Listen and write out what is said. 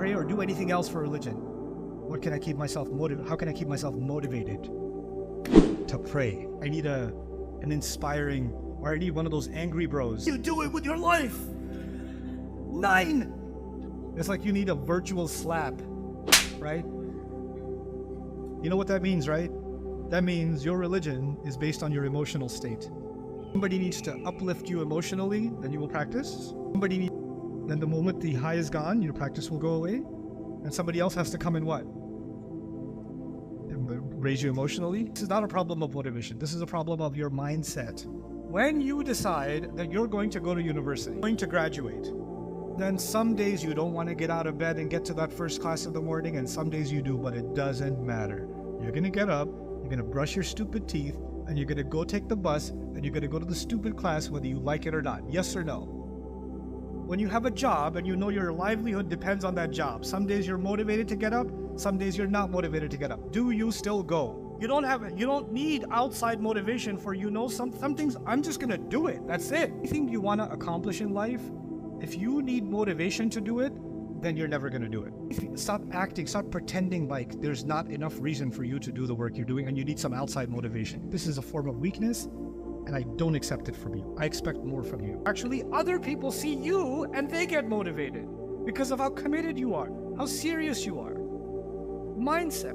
pray or do anything else for religion. What can I keep myself motivated? How can I keep myself motivated to pray? I need an inspiring, or I need one of those angry bros. You do it with your life. 9. It's like you need a virtual slap, right? You know what that means, right? That means your religion is based on your emotional state. Somebody needs to uplift you emotionally, then you will practice. Then the moment the high is gone, your practice will go away. And somebody else has to come and what? Raise you emotionally. This is not a problem of motivation. This is a problem of your mindset. When you decide that you're going to go to university, going to graduate, then some days you don't want to get out of bed and get to that first class of the morning, and some days you do, but it doesn't matter. You're going to get up, you're going to brush your stupid teeth, and you're going to go take the bus, and you're going to go to the stupid class whether you like it or not. Yes or no? When you have a job and you know your livelihood depends on that job, some days you're motivated to get up, some days you're not motivated to get up. Do you still go? You don't need outside motivation for, some things. I'm just going to do it. That's it. Anything you want to accomplish in life, if you need motivation to do it, then you're never going to do it. Stop pretending like there's not enough reason for you to do the work you're doing and you need some outside motivation. This is a form of weakness, and I don't accept it from you. I expect more from you. Actually, other people see you and they get motivated because of how committed you are, how serious you are. Mindset.